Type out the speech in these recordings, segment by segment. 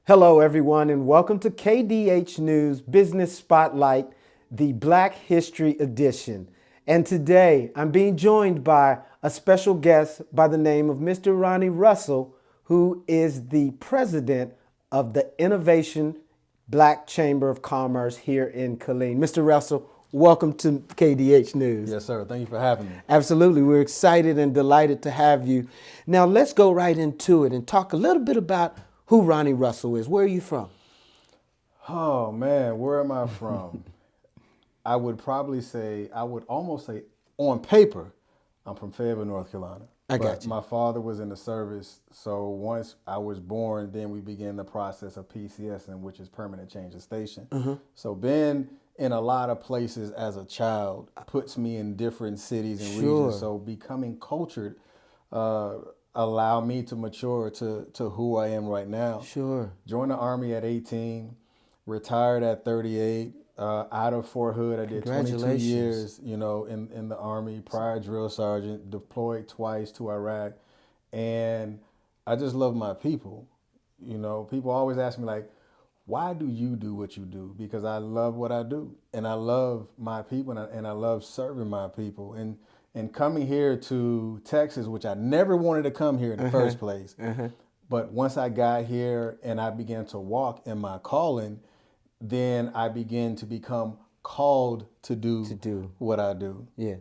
Hello, everyone, and welcome to KDH News Business Spotlight, the Black History Edition. And today I'm being joined by a special guest by the name of Mr. Ronnie Russell, who is the president of the Innovation Black Chamber of Commerce here in Killeen. Mr. Russell, welcome to KDH News. Yes, sir. Thank you for having me. Absolutely. We're excited and delighted to have you. Now, let's go right into it and talk a little bit about who Ronnie Russell is. Where are you from? Oh, man, where am I from? I would almost say, on paper, I'm from Fayetteville, North Carolina. I got you. My father was in the service, so once I was born, then we began the process of PCSing, which is permanent change of station. So being in a lot of places as a child puts me in different cities and regions. So becoming cultured allowed me to mature to who I am right now. Sure. Joined the Army at 18, retired at 38. Out of Fort Hood, I did 22 years, in the Army, prior drill sergeant, deployed twice to Iraq. And I just love my people. People always ask me, like, why do you do what you do? Because I love what I do. And I love my people, and I love serving my people. And coming here to Texas, which I never wanted to come here in the first place. But once I got here and I began to walk in my calling, then I began to become called to do what I do. Yeah.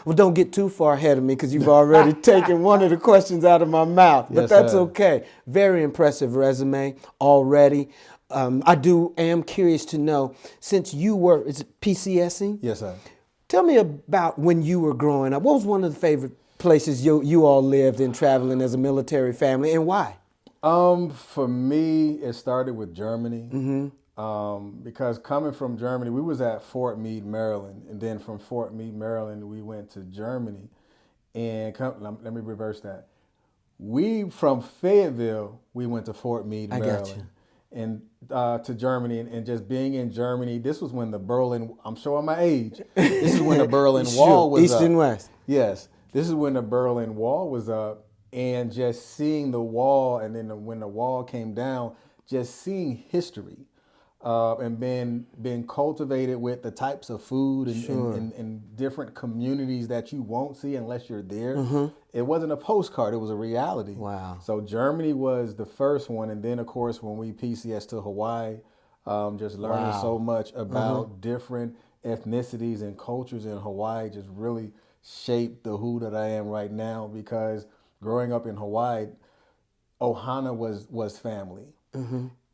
Well, don't get too far ahead of me because you've already taken one of the questions out of my mouth. But Yes, that's sir. okay. Very impressive resume already. I am curious to know, since you were, is it PCSing? Yes, sir. Tell me about when you were growing up. What was one of the favorite places you all lived in traveling as a military family, and why? For me, it started with Germany. Because coming from Germany, we was at Fort Meade, Maryland, and then from Fort Meade, Maryland, we went to Germany. And let me reverse that. We from Fayetteville, we went to Fort Meade, Maryland. got you. And to Germany, and just being in Germany, this was when the Berlin, I'm showing my age, this is when the Berlin Wall was East up. and West. Yes, this is when the Berlin Wall was up, and just seeing the wall, and then when the wall came down, just seeing history, and being cultivated with the types of food and different communities that you won't see unless you're there. It wasn't a postcard, it was a reality. Wow. So Germany was the first one, and then of course when we PCS to Hawaii, just learning so much about different ethnicities and cultures in Hawaii just really shaped the who that I am right now, because growing up in Hawaii, Ohana was family.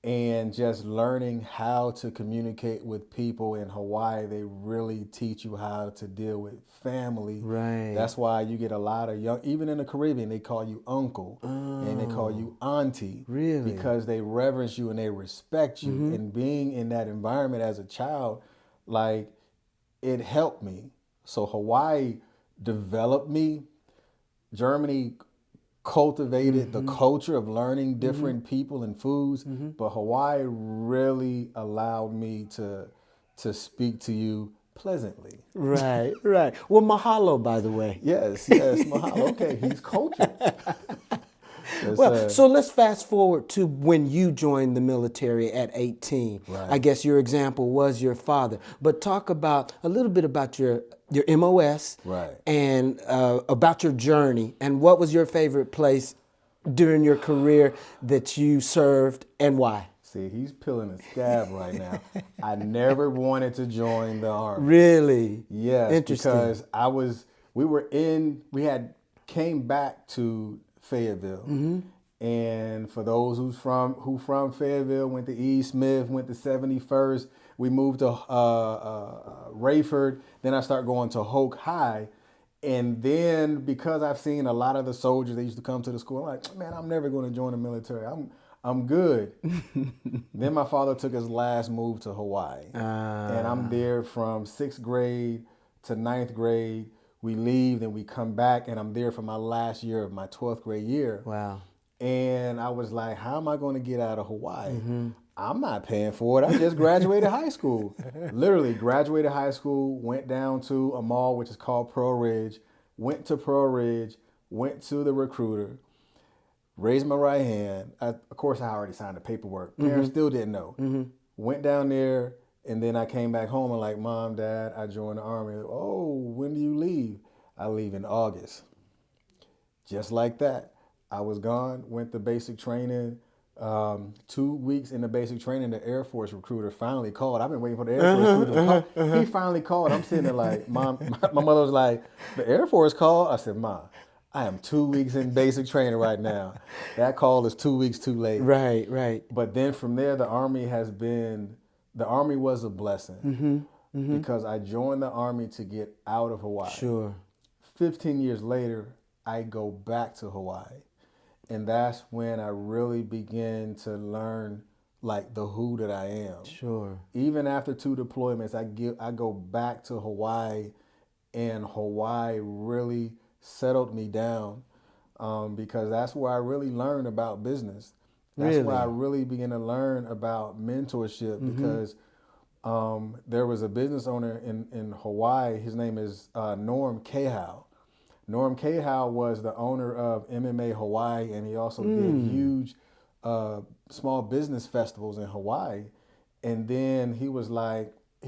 And just learning how to communicate with people in Hawaii, they really teach you how to deal with family. Right. That's why you get a lot of young, even in the Caribbean, they call you uncle and they call you auntie. Really? Because they reverence you and they respect you. And being in that environment as a child, like, it helped me. So Hawaii developed me. Germany cultivated the culture of learning different people and foods, but Hawaii really allowed me to speak to you pleasantly. Right, right. Well, mahalo, by the way. Yes, mahalo. Okay, he's cultured. Yes, Well, so let's fast forward to when you joined the military at 18. Right. I guess your example was your father. But talk about a little bit about your MOS, Right. and about your journey, and what was your favorite place during your career that you served, and why? See, he's peeling a scab right now. I never wanted to join the Army. Really? Yes, Interesting. because we had came back to Fayetteville. And for those who from Fayetteville, went to E. Smith, went to 71st, we moved to Rayford, then I started going to Hoke High. And then because I've seen a lot of the soldiers that used to come to the school, I'm like, man, I'm never going to join the military. I'm good. Then my father took his last move to Hawaii. And I'm there from 6th grade to 9th grade. We leave, then we come back, and I'm there for my last year of my 12th grade year. Wow. And I was like, how am I going to get out of Hawaii? I'm not paying for it. I just graduated high school. Literally graduated high school, went down to a mall, which is called Pearl Ridge, went to Pearl Ridge, went to the recruiter, raised my right hand. Of course, I already signed the paperwork. Parents still didn't know. Went down there, and then I came back home and like, Mom, Dad, I joined the Army. Oh, when do you leave? I leave in August. Just like that, I was gone, went to basic training. 2 weeks in the basic training, the Air Force recruiter finally called. I've been waiting for the Air Force recruiter to call. He finally called. I'm sitting there like, Mom, my mother was like, the Air Force called? I said, Mom, I am 2 weeks in basic training right now. That call is 2 weeks too late. Right. But then from there, the Army was a blessing because I joined the Army to get out of Hawaii. Sure. 15 years later, I go back to Hawaii. And that's when I really began to learn like the who that I am. Sure. Even after 2 deployments, I go back to Hawaii, and Hawaii really settled me down because that's where I really learned about business. That's where I really began to learn about mentorship because there was a business owner in Hawaii. His name is Norm Cahow. Norm Cahow was the owner of MMA Hawaii, and he also did huge small business festivals in Hawaii. And then he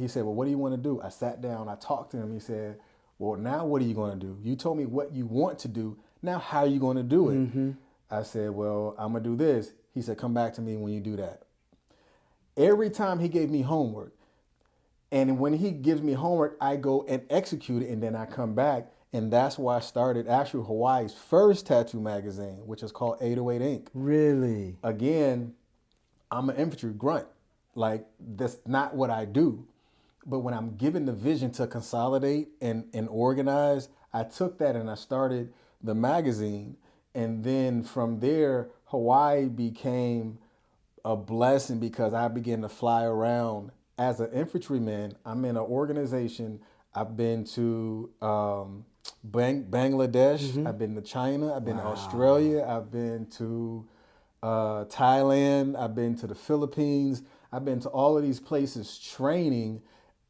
said, well, what do you want to do? I sat down, I talked to him. He said, well, now what are you going to do? You told me what you want to do. Now how are you going to do it? I said, well, I'm going to do this. He said, come back to me when you do that. Every time he gave me homework, and when he gives me homework, I go and execute it, and then I come back. And that's why I started actually Hawaii's first tattoo magazine, which is called 808 Inc. Really? Again, I'm an infantry grunt. Like, that's not what I do. But when I'm given the vision to consolidate and organize, I took that and I started the magazine. And then from there, Hawaii became a blessing because I began to fly around. As an infantryman, I'm in an organization. I've been to Bangladesh. I've been to China. I've been to Australia. I've been to Thailand. I've been to the Philippines. I've been to all of these places training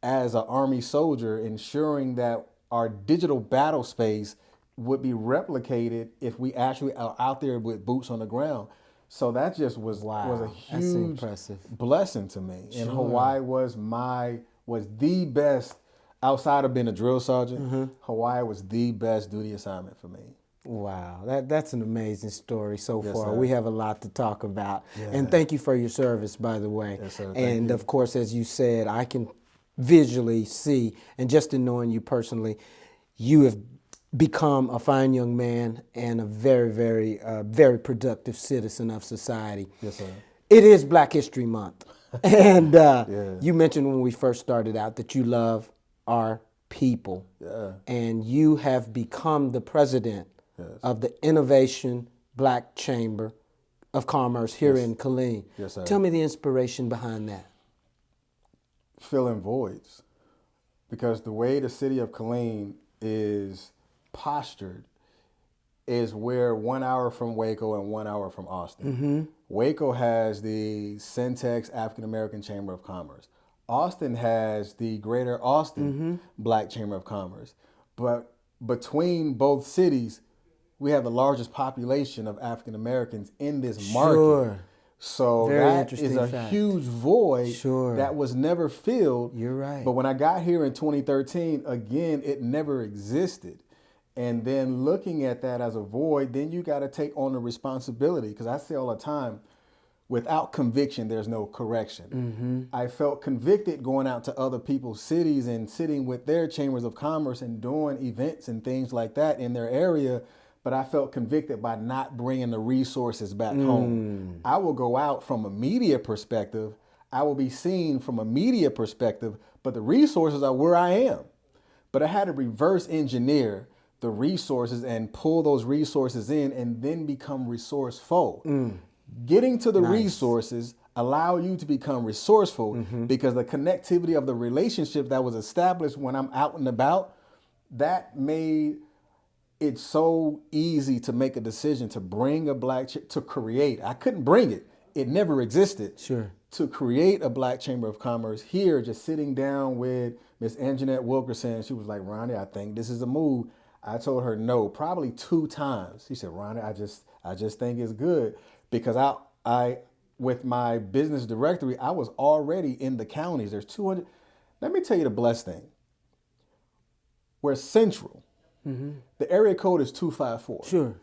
as an Army soldier, ensuring that our digital battle space would be replicated if we actually are out there with boots on the ground. So that just was a huge blessing to me. Sure. And Hawaii was the best. Outside of being a drill sergeant, Hawaii was the best duty assignment for me. Wow, that's an amazing story so far. Sir. We have a lot to talk about. Yeah. And thank you for your service, by the way. Yes, sir. And of course, as you said, I can visually see, and just in knowing you personally, you have become a fine young man and a very productive citizen of society. Yes, sir. It is Black History Month. And you mentioned when we first started out that you love our people. Yeah. And you have become the president of the Innovation Black Chamber of Commerce here in Killeen. Yes, sir. Tell me the inspiration behind that. Filling voids. Because the way the city of Killeen is postured is we're 1 hour from Waco and 1 hour from Austin. Waco has the Syntex African American Chamber of Commerce. Austin has the Greater Austin Black Chamber of Commerce. But between both cities, we have the largest population of African Americans in this market. Sure. So that is a huge void that was never filled. You're right. But when I got here in 2013, again, it never existed. And then looking at that as a void, then you got to take on the responsibility. Because I say all the time, without conviction, there's no correction. I felt convicted going out to other people's cities and sitting with their chambers of commerce and doing events and things like that in their area. But I felt convicted by not bringing the resources back home. I will go out from a media perspective. I will be seen from a media perspective, but the resources are where I am. But I had to reverse engineer the resources and pull those resources in and then become resourceful. Getting to the resources allow you to become resourceful because the connectivity of the relationship that was established when I'm out and about, that made it so easy to make a decision to bring a to create. I couldn't bring it. It never existed. Sure. To create a Black Chamber of Commerce here, just sitting down with Miss Anjanette Wilkerson, she was like, Ronnie, I think this is a move. I told her no, probably 2 times. She said, Ronnie, I just think it's good because I with my business directory, I was already in the counties. There's 200. Let me tell you the blessed thing. We're central. The area code is 254. Sure.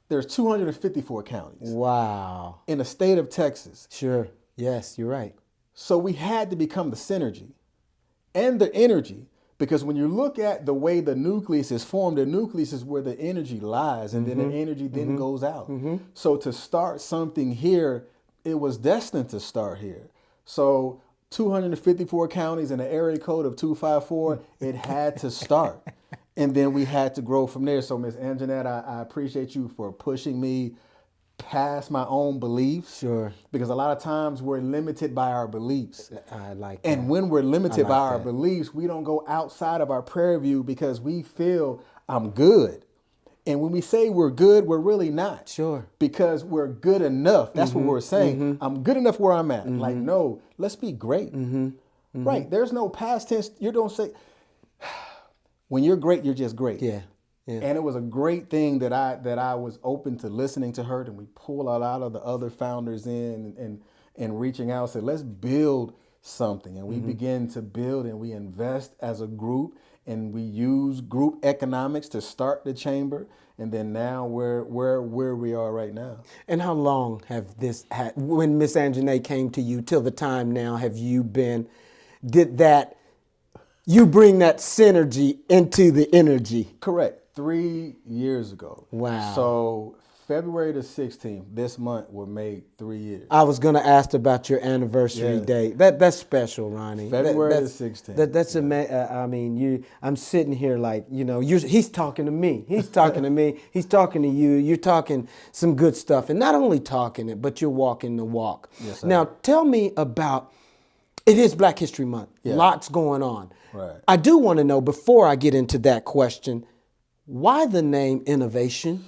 There's 254 counties Wow. in the state of Texas. Sure. Yes, you're right. So we had to become the synergy and the energy, because when you look at the way the nucleus is formed, the nucleus is where the energy lies, and then the energy then goes out. So to start something here, it was destined to start here. So 254 counties and an area code of 254, it had to start. And then we had to grow from there. So Ms. Anjanette, I appreciate you for pushing me past my own beliefs. Sure. Because a lot of times we're limited by our beliefs. I like that. And when we're limited by our that. beliefs, we don't go outside of our prayer view because we feel I'm good. And when we say we're good, we're really not. Sure. Because we're good enough. That's what we're saying. I'm good enough where I'm at. Like, no, let's be great. Right. There's no past tense. You don't say, when you're great, you're just great. Yeah. Yeah. And it was a great thing that I was open to listening to her, and we pull a lot of the other founders in and reaching out, said, let's build something. And we begin to build, and we invest as a group, and we use group economics to start the chamber. And then now where we are right now. And how long have this had, when Miss Anjanette came to you till the time now, have you been, you bring that synergy into the energy? Correct. 3 years ago. Wow. So February the 16th, this month will make 3 years. I was going to ask about your anniversary date. That's special, Ronnie. February the 16th. That's amazing. I mean, I'm sitting here like, he's talking to me. He's talking to me. He's talking to you. You're talking some good stuff. And not only talking it, but you're walking the walk. Yes, sir. Now, tell me about, it is Black History Month. Yeah. Lots going on. Right. I do want to know, before I get into that question, why the name Innovation?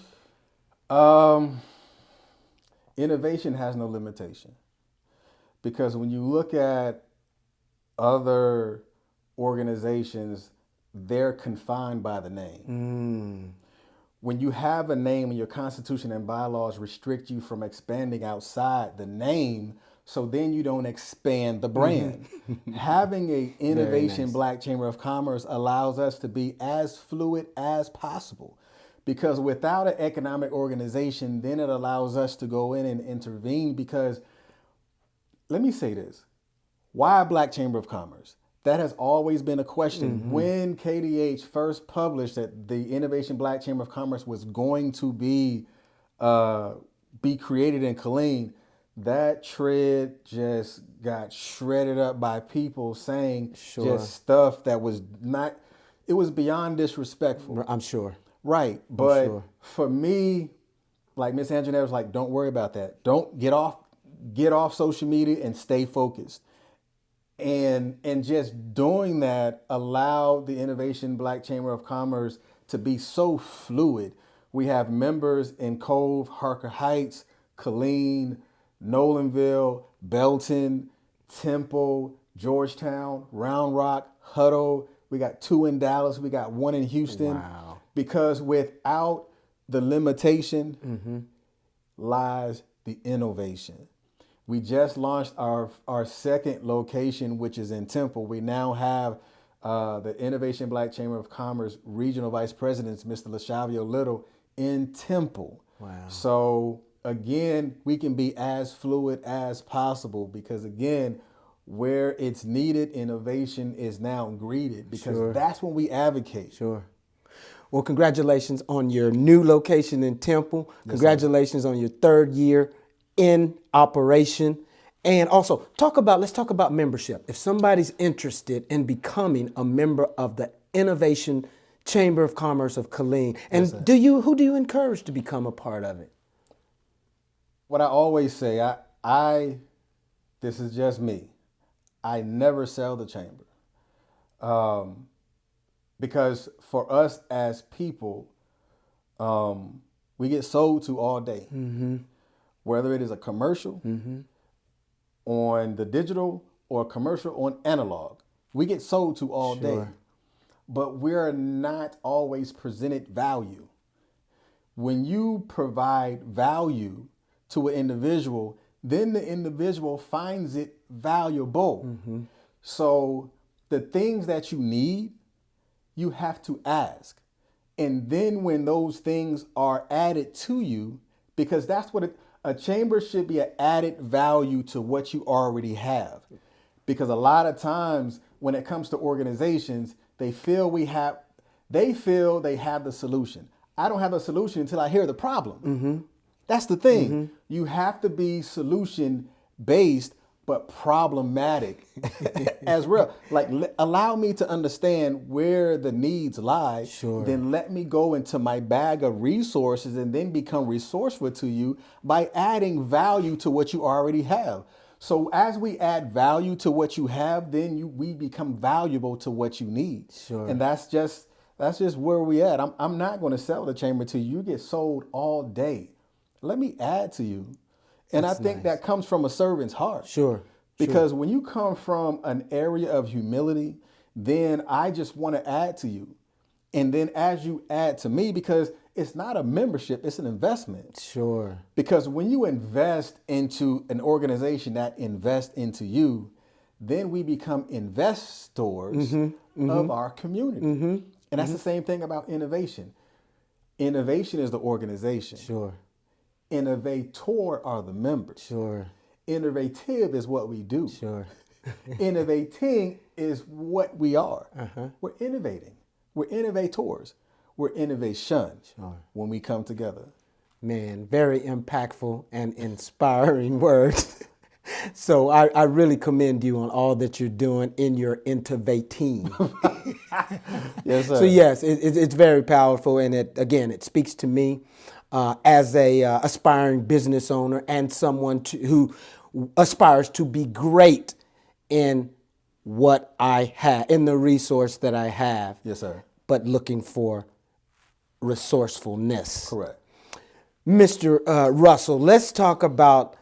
Innovation has no limitation, because when you look at other organizations, they're confined by the name. When you have a name and your constitution and bylaws restrict you from expanding outside the name, so then you don't expand the brand. Having a innovation Black Chamber of Commerce allows us to be as fluid as possible, because without an economic organization, then it allows us to go in and intervene. Because let me say this, why a Black Chamber of Commerce? That has always been a question. When KDH first published that the Innovation Black Chamber of Commerce was going to be created in Killeen, that thread just got shredded up by people saying just stuff that was not, it was beyond disrespectful. I'm sure. Right. But for me, like Miss Anjanette was like, don't worry about that. Don't get off social media and stay focused. And just doing that allowed the Innovation Black Chamber of Commerce to be so fluid. We have members in Cove, Harker Heights, Killeen, Nolanville, Belton, Temple, Georgetown, Round Rock, Hutto. We got 2 in Dallas. We got 1 in Houston. Wow. Because without the limitation lies the innovation. We just launched our second location, which is in Temple. We now have the Innovation Black Chamber of Commerce Regional Vice President, Mr. LaShavio Little, in Temple. Wow. So again, we can be as fluid as possible, because again, where it's needed, innovation is now greeted, because that's when we advocate. Sure. Well, congratulations on your new location in Temple. Congratulations on your 3rd year in operation. And also, let's talk about membership. If somebody's interested in becoming a member of the Innovation Chamber of Commerce of Killeen, and who do you encourage to become a part of it? What I always say, this is just me. I never sell the chamber. Because for us as people, we get sold to all day. Whether it is a commercial on the digital or a commercial on analog, we get sold to all day. But we're not always presented value. When you provide value to an individual, then the individual finds it valuable. So the things that you need, you have to ask. And then when those things are added to you, because that's what a chamber should be, an added value to what you already have. Because a lot of times when it comes to organizations, they feel they have the solution. I don't have a solution until I hear the problem. That's the thing. You have to be solution based, but problematic as well. Like, allow me to understand where the needs lie. Sure. Then let me go into my bag of resources and then become resourceful to you by adding value to what you already have. So as we add value to what you have, then we become valuable to what you need. Sure. And that's just where we at. I'm not going to sell the chamber to you. You get sold all day. Let me add to you. And That's I think nice. that comes from a servant's heart. Sure. Because when you come from an area of humility, then I just want to add to you. And then as you add to me, because it's not a membership, it's an investment. Sure. Because when you invest into an organization that invests into you, then we become investors of our community. And that's the same thing about innovation. Innovation is the organization. Sure. Innovator are the members. Sure. Innovative is what we do. Sure. Innovating is what we are. We're innovating. We're innovators. We're innovation when we come together. Man, very impactful and inspiring words. So I really commend you on all that you're doing in your innovating. Yes, sir. So yes, it's very powerful, and it speaks to me as a aspiring business owner and someone who aspires to be great in what I have, in the resource that I have. Yes, sir. But looking for resourcefulness. Correct. Mr. Russell, let's talk about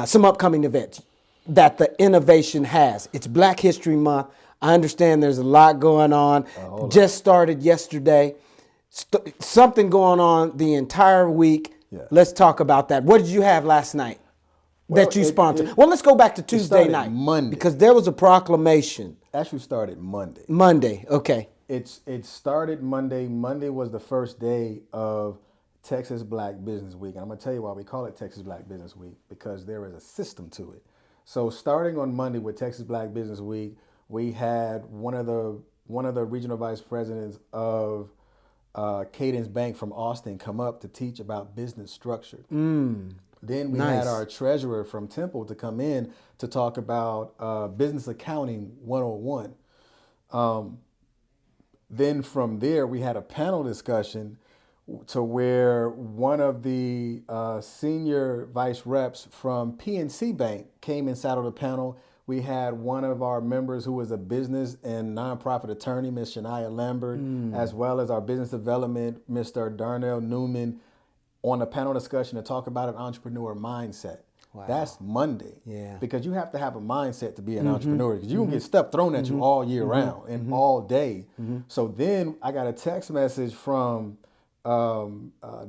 some upcoming events that the innovation has. It's Black History Month. I understand there's a lot going on. Just started yesterday. Something going on the entire week. Yeah. Let's talk about that. What did you have last night that you sponsored? Well, let's go back to Tuesday night. Monday. Because there was a proclamation. Actually started Monday. Monday, okay. It started Monday. Monday was the first day of Texas Black Business Week. And I'm going to tell you why we call it Texas Black Business Week, because there is a system to it. So starting on Monday with Texas Black Business Week, we had one of the regional vice presidents of Cadence Bank from Austin come up to teach about business structure. Then we had our treasurer from Temple to come in to talk about business accounting 101. Then from there, we had a panel discussion to where one of the senior vice reps from PNC Bank came and sat on the panel. We had one of our members who was a business and nonprofit attorney, Ms. Shania Lambert, as well as our business development, Mr. Darnell Newman, on a panel discussion to talk about an entrepreneur mindset. Wow. That's Monday. Yeah. Because you have to have a mindset to be an entrepreneur, because you can get stuff thrown at you all year round and all day. So then I got a text message from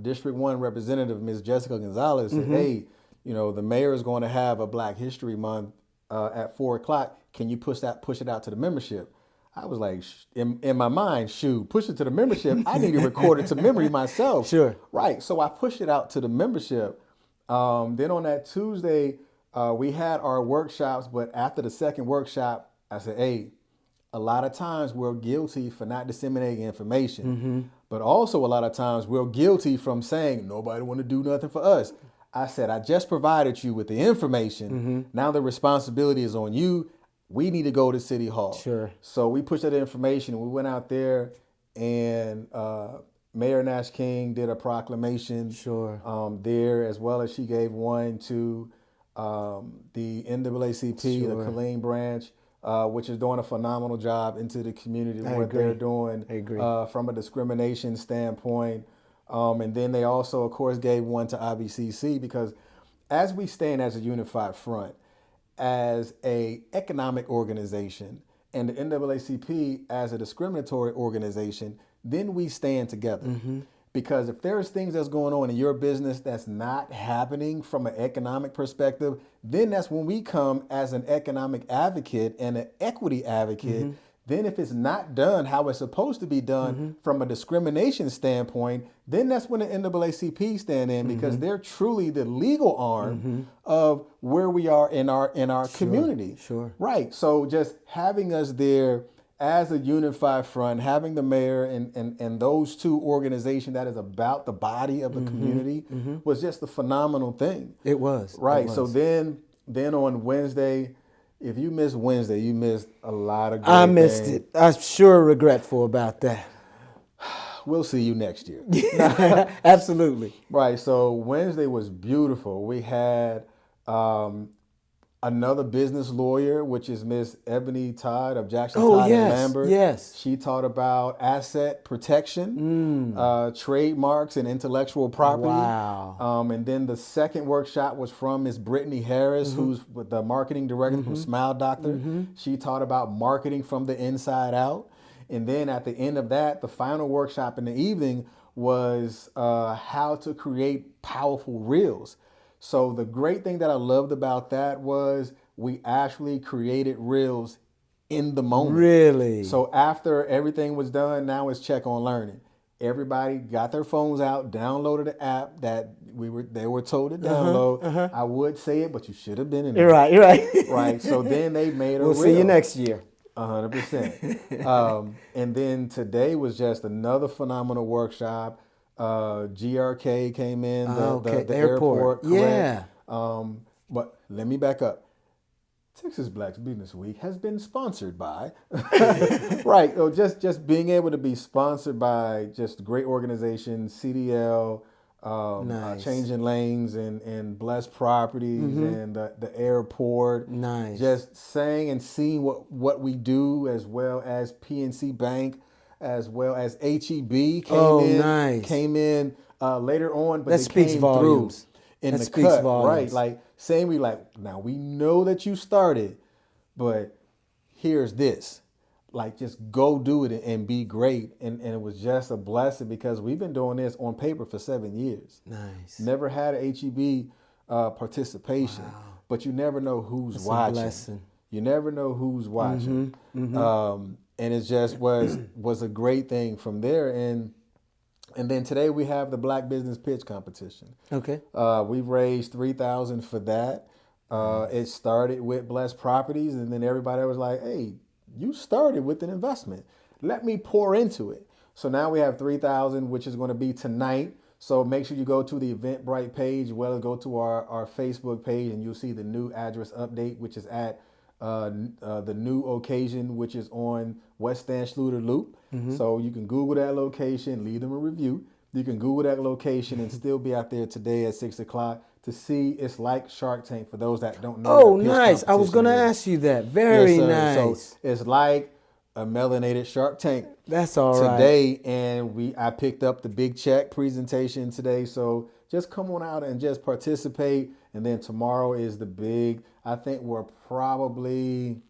District 1 Representative Ms. Jessica Gonzalez said, hey, the mayor is going to have a Black History Month at 4:00. Can you push it out to the membership? I was like, in my mind, shoot, push it to the membership. I need to record it to memory myself. Sure. Right. So I pushed it out to the membership. Then on that Tuesday, we had our workshops. But after the second workshop, I said, hey, a lot of times we're guilty for not disseminating information. But also a lot of times we're guilty from saying nobody want to do nothing for us. I said, I just provided you with the information. Now the responsibility is on you. We need to go to City Hall. Sure. So we pushed that information and we went out there, and Mayor Nash King did a proclamation there, as well as she gave one to the NAACP, the Killeen branch, which is doing a phenomenal job into the community, they're doing from a discrimination standpoint. And then they also, of course, gave one to IBCC, because as we stand as a unified front, as a economic organization, and the NAACP as a discriminatory organization, then we stand together. Because if there's things that's going on in your business that's not happening from an economic perspective, then that's when we come as an economic advocate and an equity advocate. Then if it's not done how it's supposed to be done from a discrimination standpoint, then that's when the NAACP stand in, because they're truly the legal arm of where we are in our community. Sure. Right. So just having us there as a unified front, having the mayor and those two organizations that is about the body of the community was just a phenomenal thing. It was. Right. It was. So then on Wednesday, if you missed Wednesday, you missed a lot of great I missed things. it. I'm sure regretful about that. We'll see you next year. Absolutely. Right. So Wednesday was beautiful. We had another business lawyer, which is Miss Ebony Todd of Jackson Todd and Lambert. Yes. She taught about asset protection, trademarks, and intellectual property. Wow. And then the second workshop was from Miss Brittany Harris, who's the marketing director from Smile Doctor. She taught about marketing from the inside out. And then at the end of that, the final workshop in the evening was how to create powerful reels. So the great thing that I loved about that was we actually created reels in the moment. Really? So after everything was done, now it's check on learning. Everybody got their phones out, downloaded the app that they were told to download. I would say it, but you should have been in there. You're right. You're right. Right. So then they made a We'll reel. see you next year. 100%. And then today was just another phenomenal workshop. GRK came in, the airport. Correct. Yeah. But let me back up. Texas Black Business Week has been sponsored by, right. So just being able to be sponsored by just great organizations, CDL, Nice. Changing Lanes and Blessed Properties and the airport. Nice. Just saying and seeing what we do, as well as PNC Bank, as well as HEB came in later on, but that they came volumes. Through in that the speaks cut, volumes. right? Like saying now we know that you started, but here's this. Like just go do it and be great. And it was just a blessing, because we've been doing this on paper for 7 years. Nice. Never had an HEB participation, but you never know who's That's watching. a blessing. You never know who's watching. And it just was a great thing from there. And then today we have the Black Business Pitch Competition. Okay. We've raised $3,000 for that. It started with Blessed Properties, and then everybody was like, hey, you started with an investment. Let me pour into it. So now we have $3,000, which is going to be tonight. So make sure you go to the Eventbrite page, as well as go to our Facebook page, and you'll see the new address update, which is at the new occasion, which is on West Stan Schluter Loop. So you can Google that location, leave them a review. You can Google that location and still be out there today at 6 o'clock to see. It's like Shark Tank for those that don't know. Oh, nice. I was going to ask you that. Very nice. So it's like a melanated Shark Tank. That's all right. Today, and I picked up the big check presentation today. So just come on out and just participate. And then tomorrow is the big. I think we're probably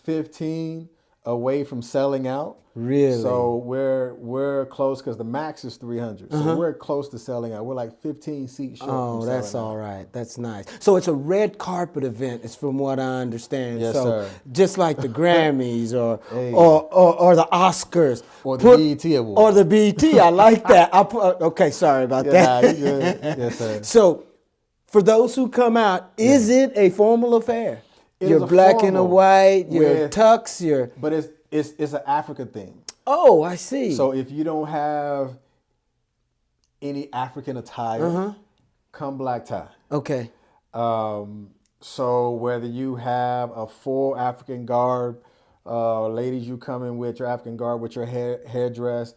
15 away from selling out. Really? So we're close, because the max is 300. So we're close to selling out. We're like 15 seats short. Oh, that's all right. That's nice. So it's a red carpet event, is from what I understand. Yes, so sir. just like the Grammys or the Oscars. Or the BET Awards. Or the BET. I like that. Okay, sorry about that. Nah, you good. Yes, sir. So for those who come out, is it a formal affair? You're black and a white, you're tux, But it's an Africa thing. Oh, I see. So if you don't have any African attire, come black tie. Okay. So whether you have a full African garb, ladies, you come in with your African garb, with your headdress,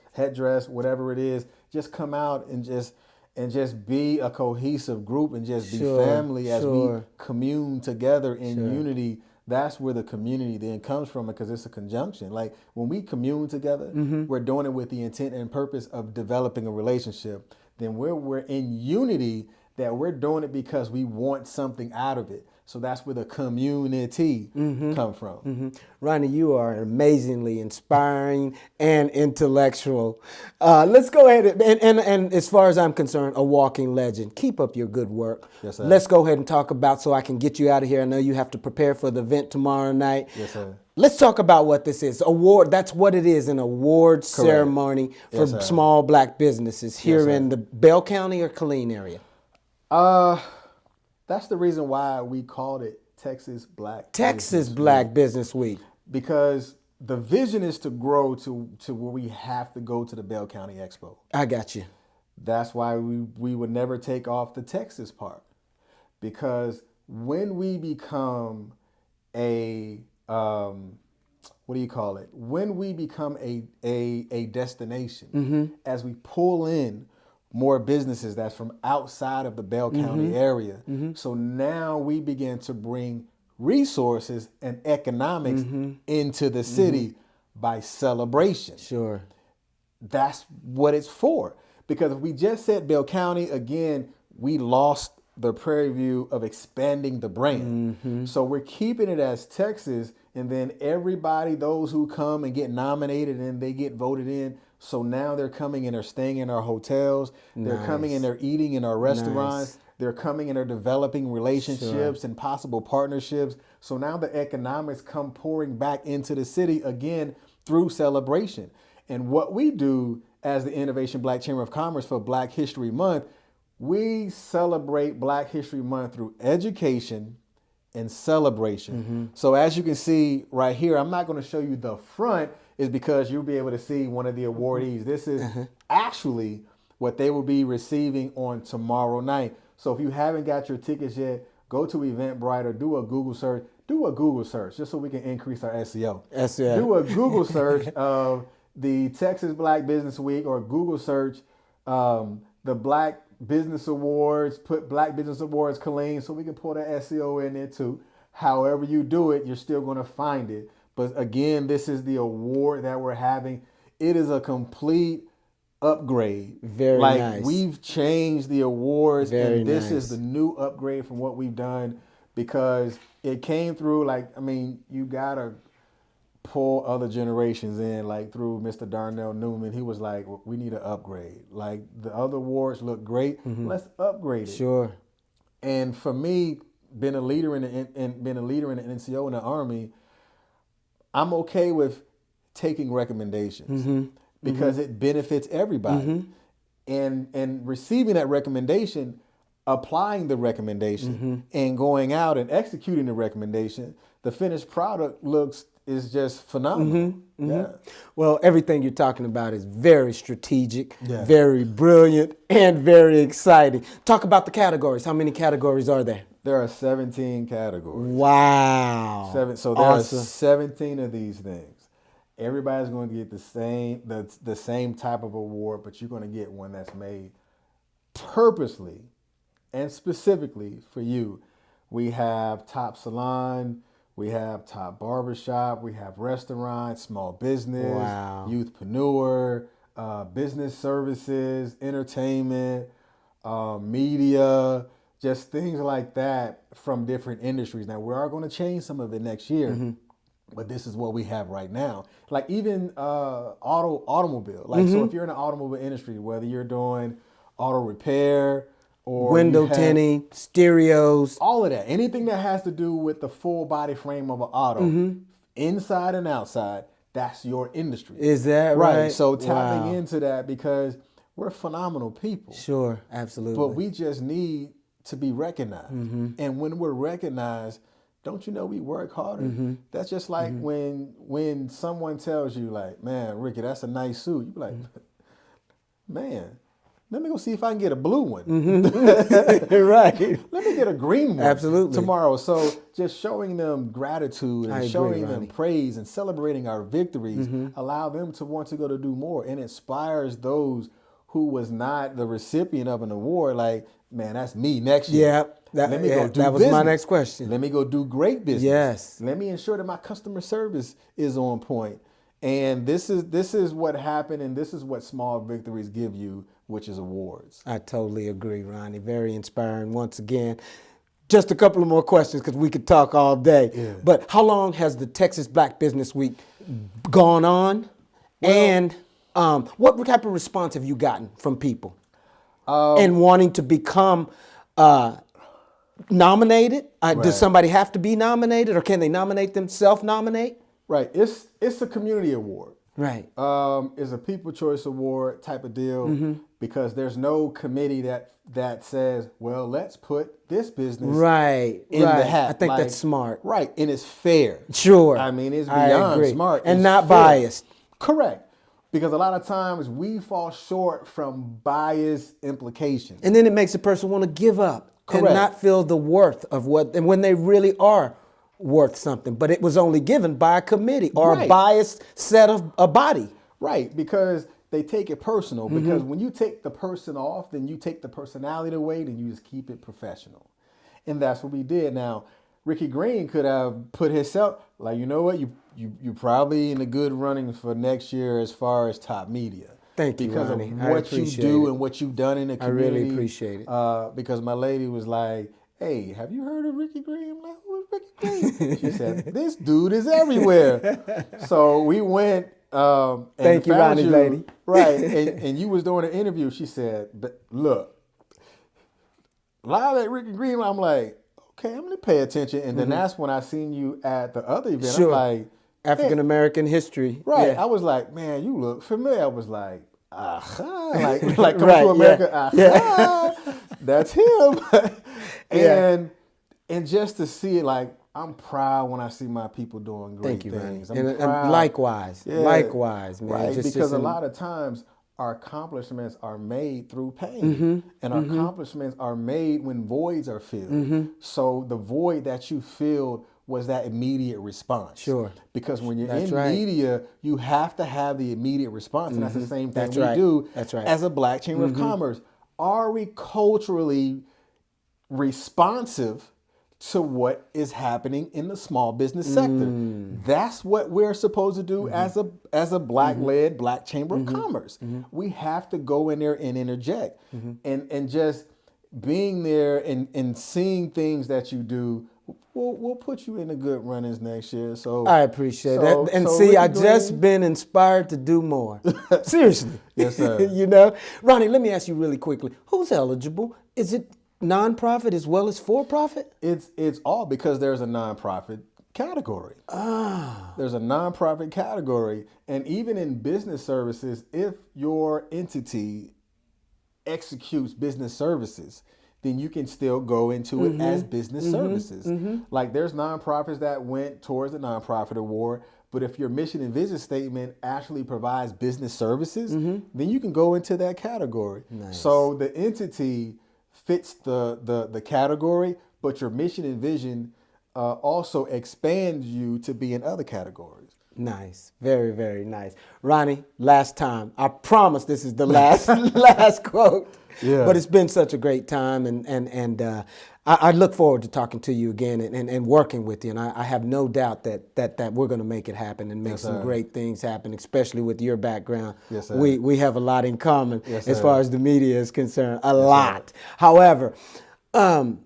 whatever it is, just come out and just be a cohesive group and just be family as we commune together in unity. That's where the community then comes from, because it's a conjunction. Like when we commune together, we're doing it with the intent and purpose of developing a relationship. Then we're in unity, that we're doing it because we want something out of it. So that's where the community come from. Ronnie, you are amazingly inspiring and intellectual. Let's go ahead and as far as I'm concerned, a walking legend. Keep up your good work. Yes, sir. Let's go ahead and talk about, so I can get you out of here. I know you have to prepare for the event tomorrow night. Yes, sir. Let's talk about what this is. Award, that's what it is, an award ceremony for Yes, sir. small black businesses here Yes, sir. in the Bell County or Killeen area. That's the reason why we called it Texas Black Business Week. Because the vision is to grow to where we have to go to the Bell County Expo. I got you. That's why we would never take off the Texas part. Because when we become a when we become a destination, as we pull in more businesses that's from outside of the Bell County area. So now we begin to bring resources and economics into the city by celebration. Sure. That's what it's for. Because if we just said Bell County, again, we lost the prairie view of expanding the brand. So we're keeping it as Texas, and then everybody, those who come and get nominated and they get voted in, so now they're coming and they're staying in our hotels. They're coming and they're eating in our restaurants. They're coming and they're developing relationships and possible partnerships. So now the economics come pouring back into the city again through celebration. And what we do as the Innovation Black Chamber of Commerce for Black History Month, we celebrate Black History Month through education and celebration. So as you can see right here, I'm not going to show you the front, is because you'll be able to see one of the awardees. This is actually what they will be receiving on tomorrow night. So if you haven't got your tickets yet, go to Eventbrite or do a Google search. Do a Google search just so we can increase our SEO. Do a Google search of the Texas Black Business Week, or Google search the Black Business Awards, put Black Business Awards Killeen, so we can pull that SEO in there too. However you do it, you're still going to find it. But again, this is the award that we're having. It is a complete upgrade. Very nice. We've changed the awards, and this is the new upgrade from what we've done, because it came through, you got to pull other generations in, through Mr. Darnell Newman. He was like, we need an upgrade. The other awards look great. Let's upgrade it. Sure. And for me, being a leader in the NCO in the Army, I'm okay with taking recommendations because it benefits everybody. And receiving that recommendation, applying the recommendation, and going out and executing the recommendation, the finished product is just phenomenal. Yeah. Well, everything you're talking about is very strategic, very brilliant, and very exciting. Talk about the categories. How many categories are there? There are 17 categories. Wow. So there are 17 of these things. Everybody's going to get the same type of award, but you're going to get one that's made purposely and specifically for you. We have top salon, we have top barbershop, we have restaurant, small business, youthpreneur, business services, entertainment, media, just things like that from different industries. Now, we are going to change some of it next year, but this is what we have right now. Even automobile. So if you're in the automobile industry, whether you're doing auto repair or window tinting, stereos, all of that, anything that has to do with the full body frame of an auto, inside and outside, that's your industry. Is that right? So tapping into that, because we're phenomenal people. Sure, absolutely. But we just need to be recognized. And when we're recognized, don't you know we work harder? That's just like when someone tells you, man, Ricky, that's a nice suit. You be like, man, let me go see if I can get a blue one. Right. Let me get a green one. Absolutely. Tomorrow. So just showing them gratitude and showing them praise and celebrating our victories allow them to want to go to do more, and inspires those who was not the recipient of an award. Man, that's me next year. That was my next question. Let me go do great business. Yes. Let me ensure that my customer service is on point. And this is what happened, and this is what small victories give you, which is awards. I totally agree, Ronnie. Very inspiring once again. Just a couple of more questions because we could talk all day. Yeah. But how long has the Texas Black Business Week gone on? Well, And what type of response have you gotten from people and wanting to become nominated? Right. Does somebody have to be nominated, or can they nominate themselves? Nominate? Right. It's a community award. Right. It's a People Choice Award type of deal because there's no committee that says, well, let's put this business in the hat. I think that's smart. Right. And it's fair. Sure. I mean, it's I beyond agree. smart. And It's not fair. biased. Correct. Because a lot of times we fall short from bias implications. And then it makes a person want to give up and Correct. not feel the worth of what, and when they really are worth something, but it was only given by a committee or a Right. biased set of a body. Right, because they take it personal. Because when you take the person off, then you take the personality away, then you just keep it professional. And that's what we did. Now, Ricky Green could have put himself, like, you know what, you probably in a good running for next year as far as top media. Thank you, because Ronnie. of I what you appreciate do it. and what you've done in the I community. really appreciate it. Because my lady was like, hey, have you heard of Ricky Green? I'm like, who is Ricky Green? She said, this dude is everywhere. So we went and Thank you, found Ronnie, lady. Right, and you was doing an interview. She said, look, live at Ricky Green. I'm like, okay, I'm going to pay attention. And then that's when I seen you at the other event. Sure. I'm like, African American history. right. Yeah. I was like, man, you look familiar. I was like, aha. Like coming Right, to America, yeah. aha. That's him. And just to see it, like, I'm proud when I see my people doing great Thank you, Ronnie. things. I'm And proud. likewise. Yeah. Likewise, man. Right, Just because a in- lot of times our accomplishments are made through pain. And our accomplishments are made when voids are filled. So the void that you filled was that immediate response. Sure. Because when you're That's in right. media, you have to have the immediate response. And that's the same thing That's we right. do That's right. as a Black Chamber of Commerce. Are we culturally responsive to what is happening in the small business sector? That's what we're supposed to do as a Black-led Black Chamber of Commerce. We have to go in there and interject. And just being there and seeing things that you do, we'll put you in the good runnings next year. So I appreciate that. And see, Ricky I just Green- been inspired to do more. Seriously. Yes, sir. You know? Ronnie, let me ask you really quickly. Who's eligible? Is it nonprofit as well as for-profit? It's all because there's a nonprofit category. There's a nonprofit category. And even in business services, if your entity executes business services, then you can still go into it as business services. Like there's nonprofits that went towards the nonprofit award, but if your mission and vision statement actually provides business services, then you can go into that category. Nice. So the entity fits the category, but your mission and vision also expands you to be in other categories. Nice. Very, very nice. Ronnie, last time. I promise this is the last last quote. Yeah. But it's been such a great time, and I look forward to talking to you again and working with you. And I have no doubt that we're going to make it happen and make Yes, some sir. great things happen, especially with your background. Yes, sir. We have a lot in common Yes, as sir. far as the media is concerned. A lot. However, for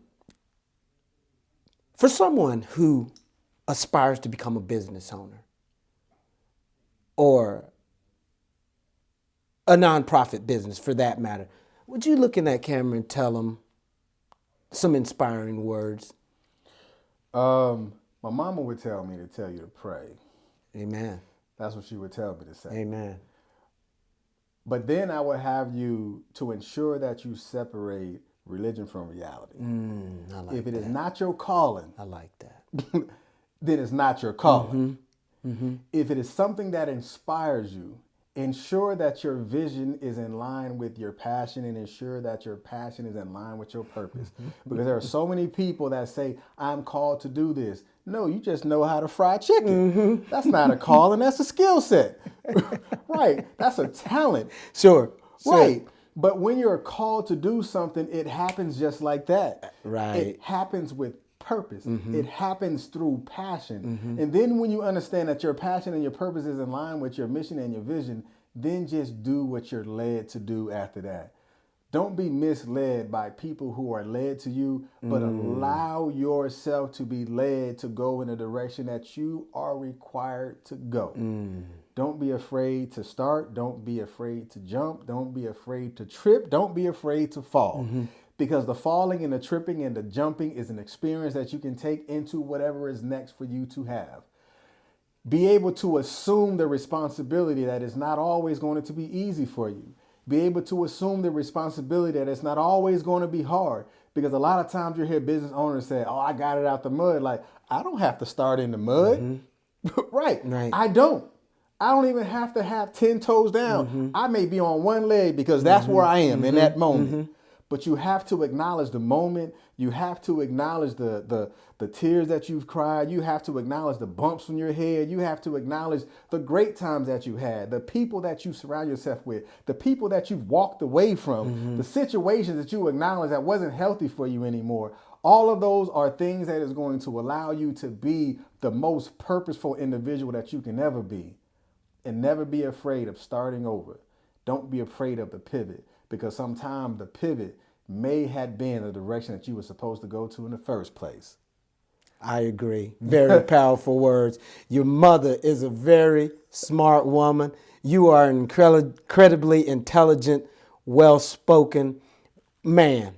someone who aspires to become a business owner, or a nonprofit business for that matter, would you look in that camera and tell them some inspiring words? My mama would tell me to tell you to pray. Amen. That's what she would tell me to say. Amen. But then I would have you to ensure that you separate religion from reality. I like If it that. is not your calling, I like that. then it's not your calling. If it is something that inspires you, ensure that your vision is in line with your passion and ensure that your passion is in line with your purpose. Because there are so many people that say, I'm called to do this. No, you just know how to fry chicken. That's not a calling, that's a skill set. Right, that's a talent. Sure. Right. But when you're called to do something, it happens just like that. Right. It happens with purpose. It happens through passion. And then when you understand that your passion and your purpose is in line with your mission and your vision, then just do what you're led to do after that. Don't be misled by people who are led to you, but allow yourself to be led to go in the direction that you are required to go. Don't be afraid to start. Don't be afraid to jump. Don't be afraid to trip. Don't be afraid to fall. Because the falling and the tripping and the jumping is an experience that you can take into whatever is next for you to have. Be able to assume the responsibility that it's not always going to be easy for you. Be able to assume the responsibility that it's not always going to be hard. Because a lot of times you hear business owners say, oh, I got it out the mud. Like, I don't have to start in the mud. Right. I don't. I don't even have to have 10 toes down. I may be on one leg because that's where I am in that moment. But you have to acknowledge the moment. You have to acknowledge the tears that you've cried. You have to acknowledge the bumps on your head. You have to acknowledge the great times that you had, the people that you surround yourself with, the people that you've walked away from, the situations that you acknowledge that wasn't healthy for you anymore. All of those are things that is going to allow you to be the most purposeful individual that you can ever be. And never be afraid of starting over. Don't be afraid of the pivot, because sometimes the pivot may have been the direction that you were supposed to go to in the first place. I agree. Very powerful words. Your mother is a very smart woman. You are an incredibly intelligent, well-spoken man.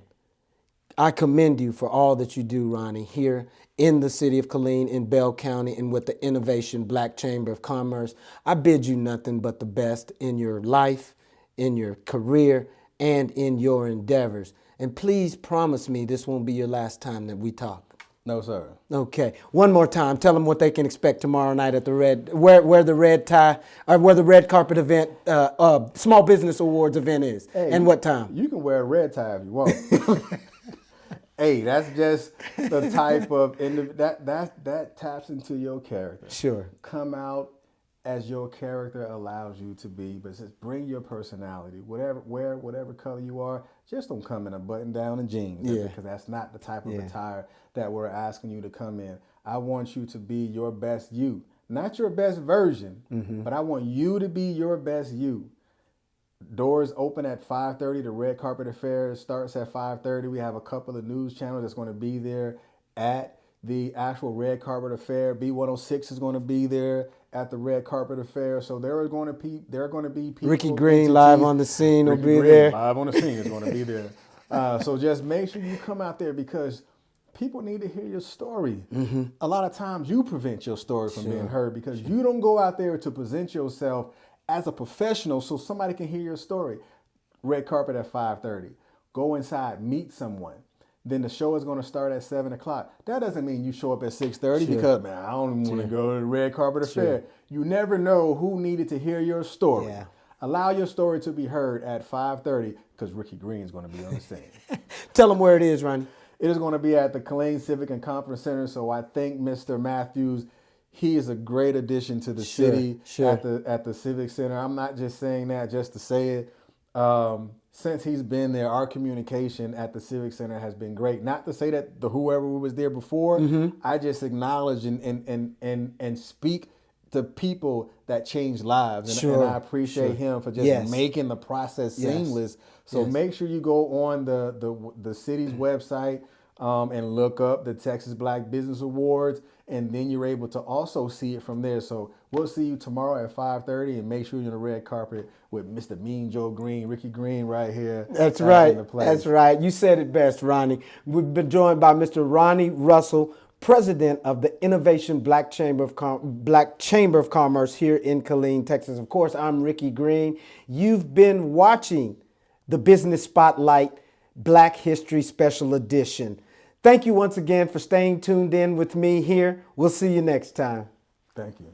I commend you for all that you do, Ronnie, here in the city of Killeen, in Bell County, and with the Innovation Black Chamber of Commerce. I bid you nothing but the best in your life, in your career, and in your endeavors. And please promise me this won't be your last time that we talk. No, sir. Okay. One more time. Tell them what they can expect tomorrow night at the where the red carpet event, Small Business Awards event is, and what time. You can wear a red tie if you want. Hey, that's just the type of that taps into your character. Sure. Come out as your character allows you to be, but just bring your personality. Whatever color you are, just don't come in a button down and jeans. Yeah. Because that's not the type of attire that we're asking you to come in. I want you to be your best you, not your best version, but I want you to be your best you. Doors open at 5:30. The Red Carpet Affair starts at 5:30. We have a couple of news channels that's going to be there at the actual Red Carpet Affair. B106 is going to be there at the Red Carpet Affair. So there are going to be people. Ricky Green live on the scene will be there. Live on the scene is going to be there. So just make sure you come out there, because people need to hear your story. A lot of times you prevent your story from being heard because you don't go out there to present yourself as a professional so somebody can hear your story. Red carpet at 5:30. Go inside, meet someone. Then the show is going to start at 7 o'clock. That doesn't mean you show up at 6:30 because, man, I don't even want to go to the Red Carpet Affair. You never know who needed to hear your story. Yeah. Allow your story to be heard at 5:30 because Ricky Green is going to be on the scene. Tell them where it is, Ronnie. It is going to be at the Killeen Civic and Conference Center. So I think Mr. Matthews, he is a great addition to the city at the Civic Center. I'm not just saying that just to say it. Since he's been there, our communication at the Civic Center has been great. Not to say that whoever was there before, I just acknowledge and speak to people that change lives. And I appreciate him for just making the process seamless. So make sure you go on the city's website and look up the Texas Black Business Awards, and then you're able to also see it from there. So we'll see you tomorrow at 5:30, and make sure you're on the red carpet with Mr. Mean Joe Green, Ricky Green right here. That's right. That's right. You said it best, Ronnie. We've been joined by Mr. Ronnie Russell, president of the Innovation Black Chamber of Commerce here in Killeen, Texas. Of course, I'm Ricky Green. You've been watching the Business Spotlight Black History Special Edition. Thank you once again for staying tuned in with me here. We'll see you next time. Thank you.